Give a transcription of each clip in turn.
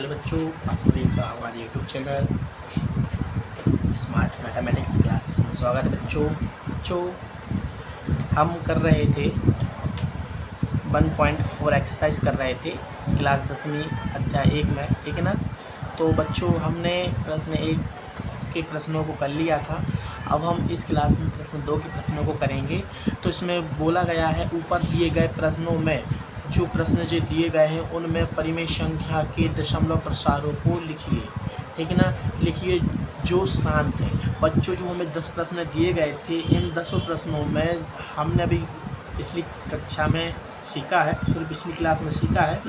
Hello बच्चों, आप सभी का हमारे YouTube channel smart mathematics classes में स्वागत है। बच्चों हम कर रहे थे 1.4 एक्सरसाइज कर रहे थे क्लास 10वीं अध्याय 1 में, ठीक है ना। तो बच्चों हमने प्रश्न 1 के प्रश्नों को कर लिया था। अब हम इस क्लास में प्रश्न 2 के प्रश्नों को करेंगे। तो इसमें बोला गया है ऊपर दिए गए प्रश्नों में जो प्रश्न जो दिए गए हैं उनमें परिमेय संख्या के दशमलव प्रसारों को लिखिए, ठीक है ना। लिखिए जो शांत है। बच्चों जो हमें 10 प्रश्न दिए गए थे, इन 10 प्रश्नों में हमने अभी पिछली कक्षा में सीखा है, पिछली क्लास में सीखा है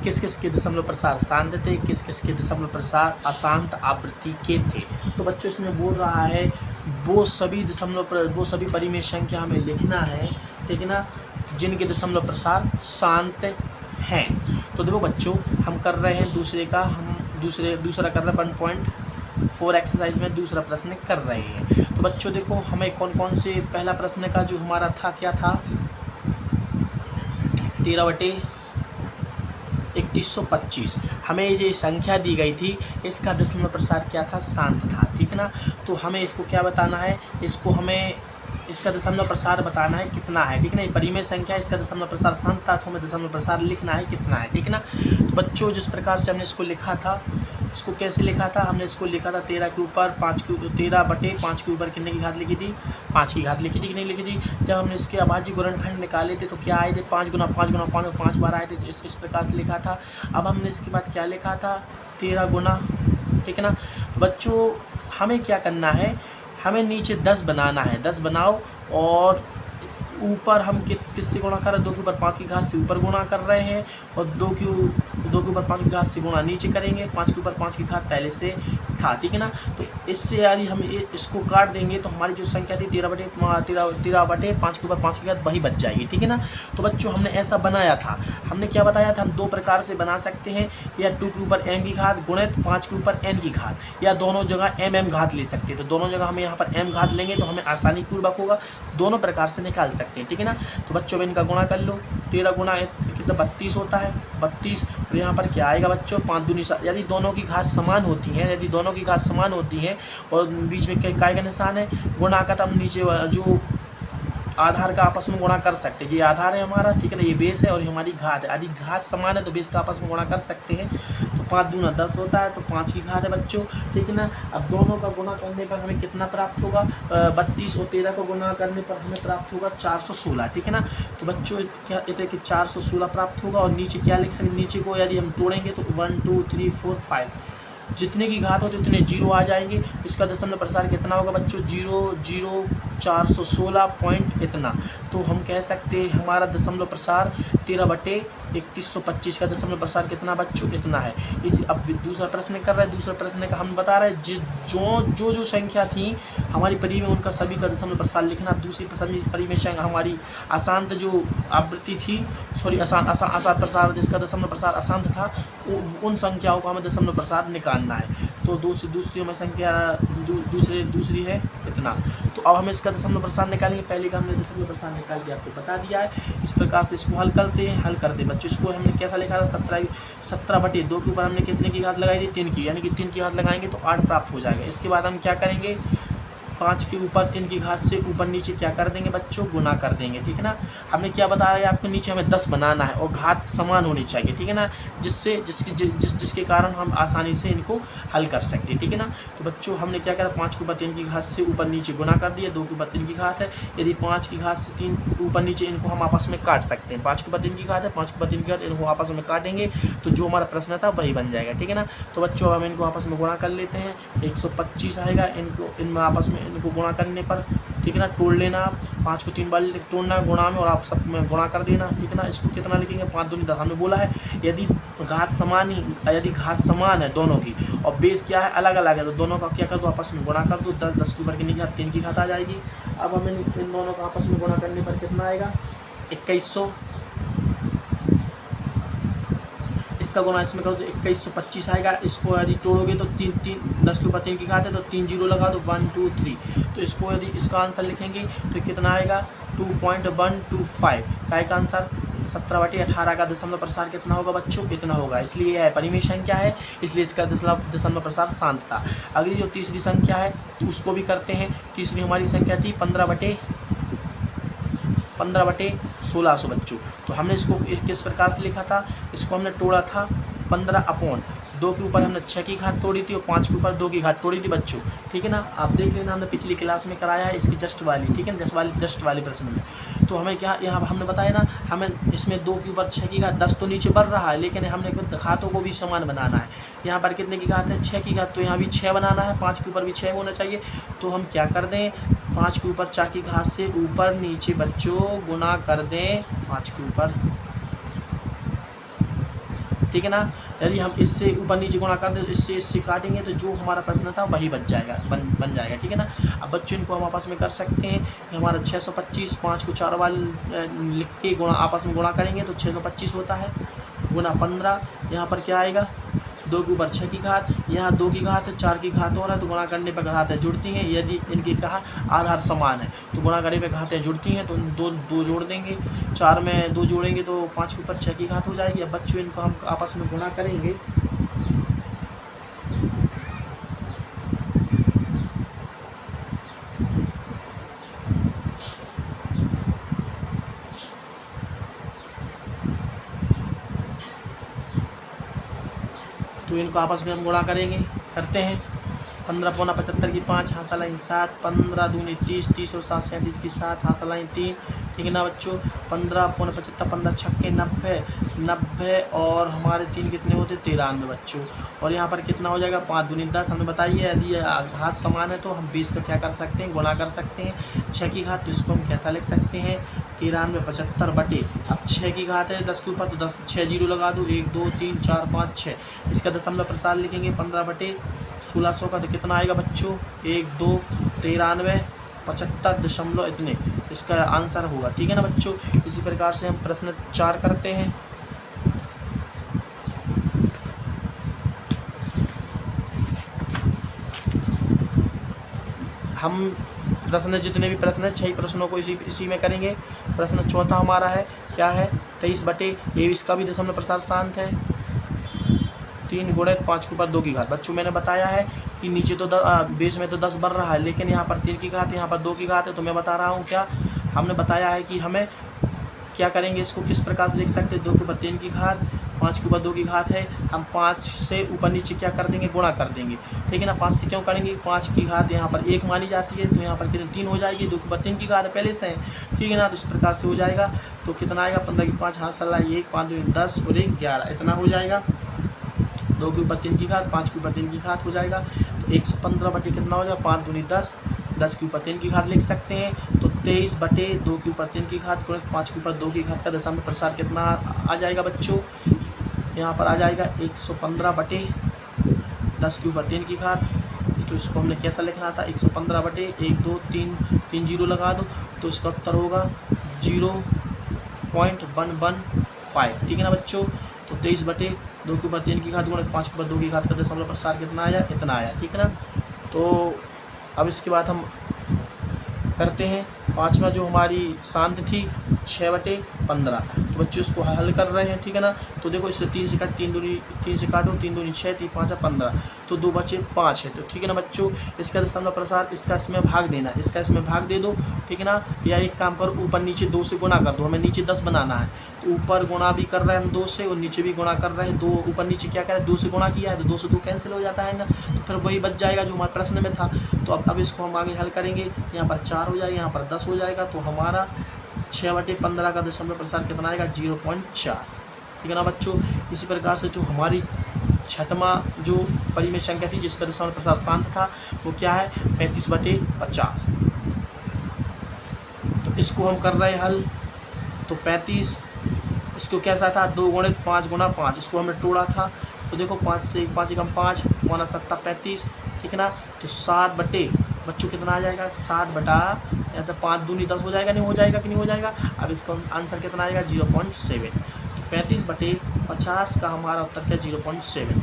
किस किस के दशमलव प्रसार शांत थे, किस किस के दशमलव प्रसार अशांत आवृत्ति के थे। तो बच्चों इसमें बोल रहा है वो सभी परिमेय संख्या हमें लिखना है, ठीक है ना, जिनके दशमलव प्रसार शांत हैं। तो देखो बच्चों हम कर रहे हैं दूसरा कर रहे हैं 1.4 एक्सरसाइज में दूसरा प्रश्न कर रहे हैं। तो बच्चों देखो हमें कौन कौन से पहला प्रश्न का जो हमारा था क्या था 13/2125 हमें ये संख्या दी गई थी, इसका दशमलव प्रसार क्या था, शांत था, ठीक है ना। तो हमें इसको क्या बताना है, इसका दशमलव प्रसार बताना है कितना है, ठीक है ना। ये परिमेय संख्या इसका दशमलव प्रसार शांत था, तो हमें दशमलव प्रसार लिखना है कितना है, ठीक है ना। तो बच्चों जिस प्रकार से हमने इसको लिखा था, इसको कैसे लिखा था, हमने इसको लिखा था 13 के ऊपर 13/5 के ऊपर कितने की घात लिखी थी, 5 की घात लिखी थी कि नहीं लिखी थी। जब हमने इसके अभाज्य गुणनखंड निकाले थे तो क्या आए थे, 5 गुना 5 गुना 5 बार आए थे, तो इस प्रकार से लिखा था। अब हमने इसके बाद क्या लिखा था 13 गुना, ठीक है ना। बच्चों हमें क्या करना है, हमें नीचे 10 बनाना है, 10 बनाओ और ऊपर हम किससे गुणा कर रहे हैं, 2 के ऊपर 5 की घात से ऊपर गुणा कर रहे हैं और 2 के ऊपर 5 की घात से गुणा नीचे करेंगे, 5 के ऊपर 5 की घात पहले से था, ठीक है ना। तो इससे यदि हम इसको काट देंगे तो हमारी जो संख्या थी 13/5 के ऊपर 5 की घात वही बच जाएगी, ठीक है ना। तो बच्चों हमने ऐसा बनाया था, हमने क्या बताया था, हम 2 प्रकार से बना सकते हैं, या 2 के ऊपर m की घात गुणित 5 के ऊपर n की घात, या दोनों जगह m घात ले सकते हैं। तो दोनों जगह हमें यहाँ पर m घात लेंगे तो हमें आसानी पूर्वक होगा, दोनों प्रकार से निकाल सकते हैं, ठीक है ना। तो बच्चों इनका गुणा कर लो, 13 गुना कितना 32 होता है, 32। तो यहाँ पर क्या आएगा बच्चों 5 दूनी 7, यदि दोनों की घात समान होती हैं, और बीच में काय का निशान है गुणा का, तब नीचे जो आधार का आपस में गुणा कर सकते हैं। ये आधार है हमारा, ठीक है ना, ये बेस है और ये हमारी घात है। यदि घात समान है तो बेस का आपस में गुणा कर सकते हैं। तो 5 दूना 10 होता है, तो 5 की घात है बच्चों, ठीक है ना। अब दोनों का गुणा करने पर हमें कितना प्राप्त होगा, 32 और 13 को गुणा करने पर हमें प्राप्त होगा 416, ठीक है ना। तो बच्चों क्या कहते हैं कि 416 प्राप्त होगा। और नीचे क्या लिख सकते, नीचे को यदि हम तोड़ेंगे तो 1 2 3 4 5 जितने की घात होती उतने जीरो आ जाएंगे। इसका दशमलव प्रसार कितना होगा बच्चों, 416 पॉइंट इतना। तो हम कह सकते हैं हमारा दशमलव प्रसार 13/2125 का दशमलव प्रसार कितना बच्चों, इतना है। इसी अब दूसरा प्रश्न कर रहे हैं, दूसरे प्रश्न का हम बता रहे हैं जो संख्या थी हमारी परिमेय उनका सभी का दशमलव प्रसार लिखना। दूसरी परिमेय संख्या हमारी अशांत जो आवृत्ति थी, अशांत प्रसार जिसका दशमलव प्रसार अशांत था, उन संख्याओं का हमें दशमलव प्रसार निकालना है। तो दूसरी हमें संख्या दूसरी है इतना। तो अब हम इसका दशमलव प्रसार निकालेंगे, पहले का हमने दशमलव प्रसार निकाल दिया, आपको बता दिया है। इस प्रकार से इसको हल करते हैं बच्चों। इसको हमने कैसा लिखा था 17/2 के ऊपर हमने कितने की घात लगाई थी, 3 की, यानी कि 3 की घात लगाएंगे तो 8 प्राप्त हो जाएगा। इसके बाद हम क्या करेंगे, 5 के ऊपर 3 की घात से ऊपर नीचे क्या कर देंगे बच्चों, गुना कर देंगे, ठीक है ना। हमने क्या बता रहे हैं आपको, नीचे हमें 10 बनाना है और घात समान होनी चाहिए, ठीक है ना, जिसके कारण हम आसानी से इनको हल कर सकते हैं, ठीक है ना। तो बच्चों हमने क्या करा, 5 के ऊपर 3 की घात से ऊपर नीचे गुना कर दिया, 2 के ऊपर 3 की घात है, यदि 5 की घात से 3 ऊपर नीचे इनको हम आपस में काट सकते हैं। 5 के ऊपर 3 की घात है, 5 के ऊपर 3 की घात, इनको आपस में काटेंगे तो जो हमारा प्रश्न था वही बन जाएगा, ठीक है ना। तो बच्चों हम इनको आपस में गुणा कर लेते हैं, 125 आएगा, इनमें आपस में इनको गुणा करने पर, ठीक है ना, तोड़ लेना, 5 को 3 बार तोड़ना गुणा में और आप सब में गुणा कर देना, ठीक है ना। इसको कितना लिखेंगे, 5 दूनी 10। हमें बोला है यदि घात समान है दोनों की और बेस क्या है अलग अलग है, तो दोनों का क्या कर दो, आपस में गुणा कर दो। 10 के ऊपर कितनी घात, 3 की घात आ जाएगी। अब हम इन दोनों का आपस में गुणा करने पर कितना आएगा, 2100। इसका गुणा इसमें करो तो 2125 आएगा। इसको यदि तोड़ोगे तो 10 के ऊपर 3 की घात है तो 3 जीरो लगा दो, 1 2 3। तो इसको यदि इसका आंसर लिखेंगे तो कितना आएगा, 2.125 का आंसर 17/18 का दशमलव प्रसार कितना होगा बच्चों, इतना होगा। इसलिए यह परिमेय संख्या है, इसलिए इसका दशमलव प्रसार शांत था। अगली जो तीसरी संख्या है उसको भी करते हैं। तीसरी हमारी संख्या थी 15/1600 बच्चों। तो हमने इसको किस प्रकार से लिखा था, इसको हमने तोड़ा था 15/2 के ऊपर हमने 6 की घात तोड़ी थी और 5 के ऊपर 2 की घात तोड़ी थी बच्चों, ठीक है ना। आप देख लेना, हमने पिछली क्लास में कराया है इसकी जस्ट वाली, ठीक है ना, जस्ट वाली प्रश्न में। तो हमें क्या यहाँ हमने बताया ना, हमें इसमें 2 के ऊपर 6 की घात, 10 तो नीचे बढ़ रहा है लेकिन हमने घातों को भी समान बनाना है। यहाँ पर कितने की घात है, 6 की घात, तो यहाँ भी 6 बनाना है, 5 के ऊपर भी 6 होना चाहिए। तो हम क्या कर दें, 5 के ऊपर 4 की घात से ऊपर नीचे बच्चों गुना कर दें 5 के ऊपर, ठीक है ना। यदि हम इससे ऊपर नीचे गुणा कर दें तो इससे काटेंगे तो जो हमारा प्रश्न था वही बन जाएगा, बन जाएगा, ठीक है ना। अब बच्चों इनको हम आपस में कर सकते हैं। हमारा 625, 5 को 4 बार लिख के आपस में गुणा करेंगे तो 625 होता है, गुना 15। यहाँ पर क्या आएगा, 2 के ऊपर 6 की घात, यहाँ 2 की घात है, 4 की घात हो रहा है तो गुणा करने पर घातें जुड़ती हैं। यदि इनकी कहा आधार समान है तो गुणा करने पर घातें जुड़ती हैं, तो दो जोड़ देंगे, 4 में 2 जोड़ेंगे तो 5 के ऊपर 6 की घात हो जाएगी। अब बच्चों इनको हम आपस में गुणा करेंगे, तो इनको आपस में हम गुणा करेंगे, करते हैं। 15 पौना 75 की 5 हासिल आई 7, 15 दूनी 30, 30 और 7 37 की 7 हासिल आई 3, ठीक है ना बच्चों। 15 पौना 75, 15 छक्के 90, 90 और हमारे 3 कितने होते 93 बच्चों। और यहाँ पर कितना हो जाएगा, 5 दूनी 10। हमें बताइए यदि घात समान है तो हम 20 का क्या कर सकते हैं, गुणा कर सकते हैं 6 की घात। तो इसको हम कैसा लिख सकते हैं, 93 75 बटे, अब 6 की घात है 10 के ऊपर तो 10 6 जीरो लगा दो, 1 2 3 4 5 6। इसका दशमलव प्रसार लिखेंगे 15/1600 का, तो कितना आएगा बच्चों, 1 2 93 75 दशमलव इतने इसका आंसर होगा, ठीक है ना बच्चों। इसी प्रकार से हम प्रश्न 4 करते हैं। हम प्रश्न जितने भी प्रश्न हैं 6 प्रश्नों को इसी में करेंगे। प्रश्न चौथा हमारा है, क्या है, 23/23 का भी दशमलव प्रसार शांत है। 3 गुणित 5 के ऊपर 2 की घात। बच्चों मैंने बताया है कि नीचे तो बेस में तो 10 बढ़ रहा है लेकिन यहाँ पर 3 की घात, यहाँ पर 2 की घात है। तो मैं बता रहा हूँ क्या, हमने बताया है कि हमें क्या करेंगे, इसको किस प्रकार से लिख सकते हैं, 2 के ऊपर 3 की घात, 5 के ऊपर 2 की घात है। हम 5 से ऊपर नीचे क्या कर देंगे, गुणा कर देंगे, ठीक है ना। 5 से क्यों करेंगे, 5 की घात यहाँ पर 1 मानी जाती है तो यहाँ पर कितनी 3 हो जाएगी, 2 के ऊपर 3 की घात है पहले से है, ठीक है ना। तो इस प्रकार से हो जाएगा। तो कितना आएगा, 15 की 5 हासिल आई 1, 5 2 10 और 1 11, इतना हो जाएगा। 2 के ऊपर 3 की घात, 5 के ऊपर 3 की घात हो जाएगा। तो 115 बटे कितना हो जाएगा, 5 दूनी 10, 10 के ऊपर 3 की घात लिख सकते हैं। तो 23/2 के ऊपर 3 की घात गुणित 5 के ऊपर 2 की घात का दशमलव प्रसार कितना आ जाएगा बच्चों, यहाँ पर आ जाएगा 115/10 के ऊपर 3 की घात। तो इसको हमने कैसा लिखना था, 115/1 2 3 3 जीरो लगा दो तो इसका उत्तर होगा 0.115, ठीक है ना बच्चों। तो 23/2 के ऊपर 3 की घात गुणित 5 के ऊपर 2 की घात का दशमलव प्रसार कितना आया, इतना आया, ठीक है ना। तो अब इसके बाद हम करते हैं पाँचवा जो हमारी शांत थी 6/15। तो बच्चों इसको हल कर रहे हैं, ठीक है ना। तो देखो इससे 3 से काट, 3 से काटो, 3 दूनी 6, 3 5 15, तो 2 बचे 5 है, तो ठीक है ना बच्चों। इसका दशमलव प्रसार, इसका इसमें भाग देना, इसका इसमें भाग दे दो, ठीक है ना। या एक काम करो, ऊपर नीचे 2 से गुणा कर दो, हमें नीचे 10 बनाना है तो ऊपर गुणा भी कर रहे हैं हम 2 से और नीचे भी गुणा कर रहे हैं 2, ऊपर नीचे क्या करें 2 से गुणा किया है तो 2 से 2 कैंसिल हो जाता है ना, तो फिर वही बच जाएगा जो हमारे प्रश्न में था। तो अब इसको हम आगे हल करेंगे, यहाँ पर 4 हो जाएगा, यहाँ पर 10 हो जाएगा, तो हमारा 6/15 का दशमलव प्रसार कितना आएगा 0.4, ठीक है ना बच्चों। इसी प्रकार से जो हमारी छठवां जो परिमेय संख्या थी जिसका दशमलव प्रसार शांत था वो क्या है 35/50। तो इसको हम कर रहे हैं हल, तो 35 इसको कैसा था 2 गुणित 5 गुणा 5, इसको हमने तोड़ा था तो देखो 5 से 5 एकम 5 पौना 7 35, ठीक है ना। तो 7 बटे बच्चों कितना आ जाएगा 7 बटा या तो 5 दूनी 10 हो जाएगा, नहीं हो जाएगा कि नहीं हो जाएगा। अब इसका आंसर कितना आएगा 0.7। तो 35/50 का हमारा उत्तर क्या 0.7।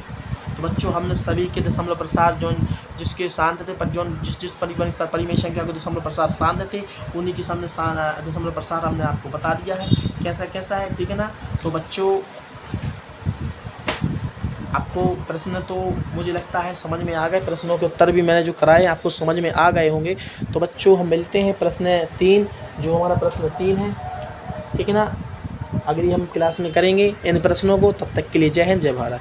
तो बच्चों हमने सभी के दशमलव प्रसार जो जिसके शांत थे, पर जो जिस परिमेय संख्या के दशमलव प्रसार शांत थे उन्हीं के सामने दशमलव प्रसार हमने आपको बता दिया है कैसा कैसा है, ठीक है ना। तो बच्चों आपको प्रश्न तो मुझे लगता है समझ में आ गए, प्रश्नों के उत्तर भी मैंने जो कराए आपको समझ में आ गए होंगे। तो बच्चों हम मिलते हैं प्रश्न 3, जो हमारा प्रश्न 3 है, ठीक है ना। अगली हम क्लास में करेंगे इन प्रश्नों को। तब तक के लिए जय हिंद, जय भारत।